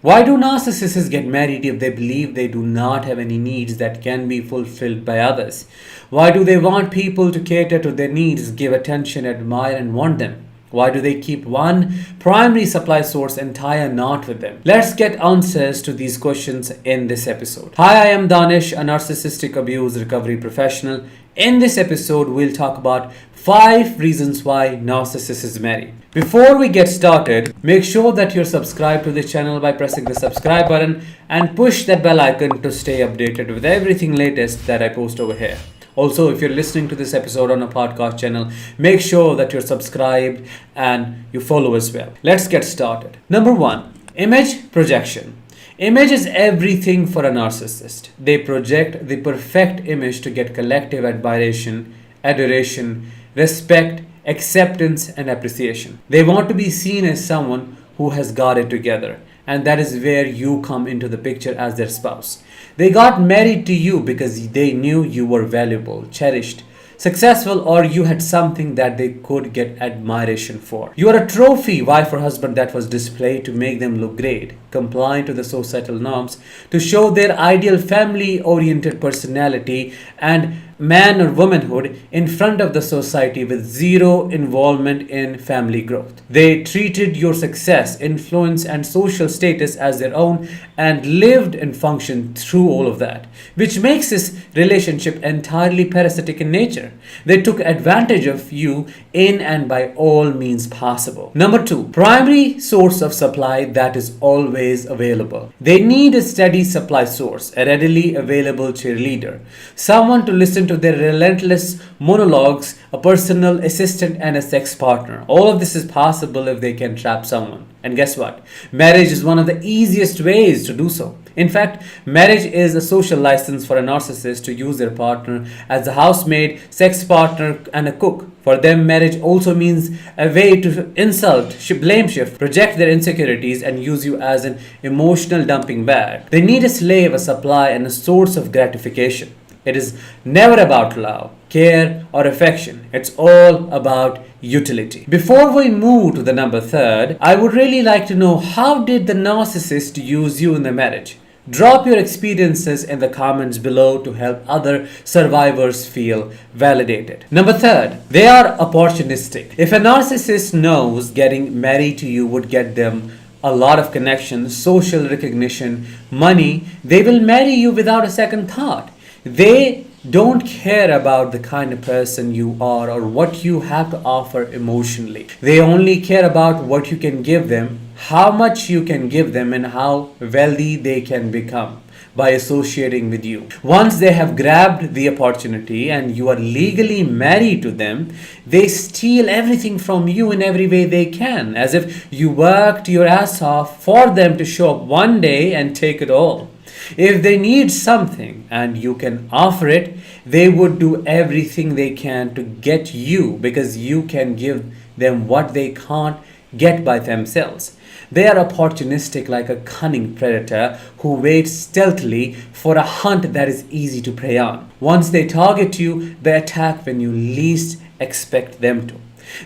Why do narcissists get married if they believe they do not have any needs that can be fulfilled by others? Why do they want people to cater to their needs, give attention, admire, and want them? Why do they keep one primary supply source and tie a knot with them? Let's get answers to these questions in this episode. Hi, I am Danish, a narcissistic abuse recovery professional. In this episode, we'll talk about 5 reasons why narcissists marry. Before we get started, make sure that you're subscribed to this channel by pressing the subscribe button and push that bell icon to stay updated with everything latest that I post over here. Also, if you're listening to this episode on a podcast channel, make sure that you're subscribed and you follow as well. Let's get started. Number 1, image projection. Image is everything for a narcissist. They project the perfect image to get collective admiration, adoration, respect, acceptance, and appreciation. They want to be seen as someone who has got it together. And that is where you come into the picture as their spouse. They got married to you because they knew you were valuable, cherished, successful, or you had something that they could get admiration for. You are a trophy wife or husband that was displayed to make them look great, compliant to the societal norms, to show their ideal family-oriented personality and man or womanhood in front of the society with zero involvement in family growth. They treated your success, influence, and social status as their own and lived and functioned through all of that, which makes this relationship entirely parasitic in nature. They took advantage of you in and by all means possible. Number 2, primary source of supply that is always available. They need a steady supply source, a readily available cheerleader, someone to listen to their relentless monologues, a personal assistant, and a sex partner. All of this is possible if they can trap someone. And guess what? Marriage is one of the easiest ways to do so. In fact, marriage is a social license for a narcissist to use their partner as a housemaid, sex partner, and a cook. For them, marriage also means a way to insult, blame shift, project their insecurities, and use you as an emotional dumping bag. They need a slave, a supply, and a source of gratification. It is never about love, care, or affection. It's all about utility. Before we move to the number 3rd, I would really like to know, how did the narcissist use you in the marriage? Drop your experiences in the comments below to help other survivors feel validated. Number 3rd, they are opportunistic. If a narcissist knows getting married to you would get them a lot of connections, social recognition, money, they will marry you without a second thought. They don't care about the kind of person you are or what you have to offer emotionally. They only care about what you can give them, how much you can give them, and how wealthy they can become by associating with you. Once they have grabbed the opportunity and you are legally married to them, they steal everything from you in every way they can, as if you worked your ass off for them to show up one day and take it all. If they need something and you can offer it, they would do everything they can to get you because you can give them what they can't get by themselves. They are opportunistic, like a cunning predator who waits stealthily for a hunt that is easy to prey on. Once they target you, they attack when you least expect them to.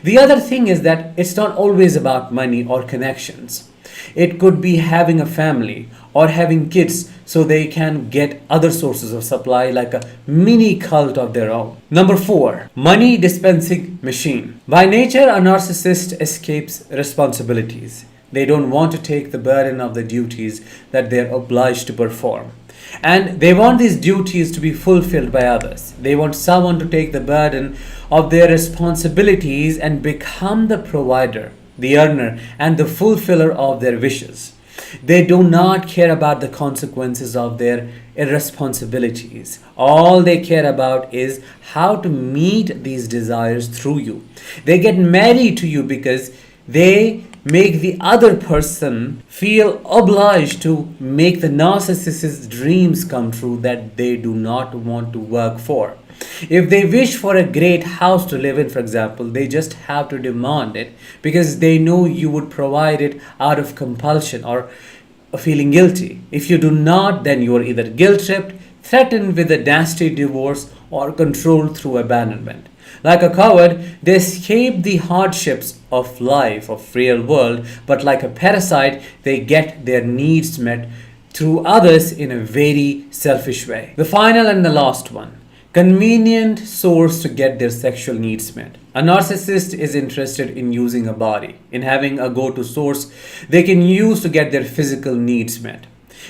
The other thing is that it's not always about money or connections. It could be having a family or having kids so they can get other sources of supply, like a mini cult of their own. Number 4, money dispensing machine. By nature, a narcissist escapes responsibilities. They don't want to take the burden of the duties that they're obliged to perform. And they want these duties to be fulfilled by others. They want someone to take the burden of their responsibilities and become the provider, the earner, and the fulfiller of their wishes. They do not care about the consequences of their irresponsibilities. All they care about is how to meet these desires through you. They get married to you because they make the other person feel obliged to make the narcissist's dreams come true that they do not want to work for. If they wish for a great house to live in, for example, they just have to demand it because they know you would provide it out of compulsion or feeling guilty. If you do not, then you are either guilt-tripped, threatened with a nasty divorce, or controlled through abandonment. Like a coward, they escape the hardships of life, of real world, but like a parasite, they get their needs met through others in a very selfish way. The final and the last one. Convenient source to get their sexual needs met. A narcissist is interested in using a body, in having a go to source they can use to get their physical needs met.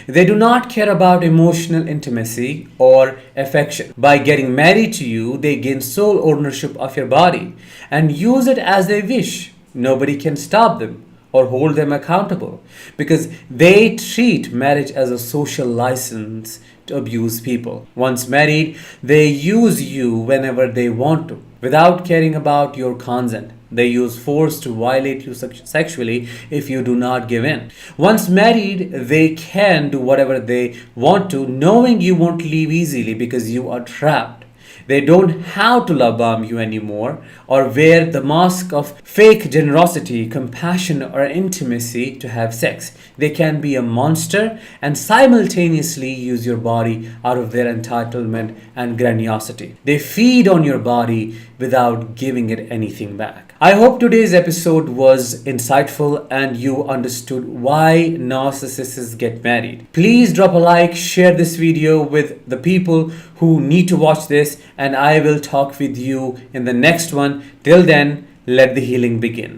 They do not care about emotional intimacy or affection. By getting married to you, they gain sole ownership of your body and use it as they wish. Nobody can stop them or hold them accountable because they treat marriage as a social license to abuse people. Once married, they use you whenever they want to without caring about your consent. They use force to violate you sexually if you do not give in. Once married, they can do whatever they want to, knowing you won't leave easily because you are trapped. They don't have to love bomb you anymore or wear the mask of fake generosity, compassion, or intimacy to have sex. They can be a monster and simultaneously use your body out of their entitlement and grandiosity. They feed on your body without giving it anything back. I hope today's episode was insightful and you understood why narcissists get married. Please drop a like, share this video with the people who need to watch this, and I will talk with you in the next one. Till then, let the healing begin.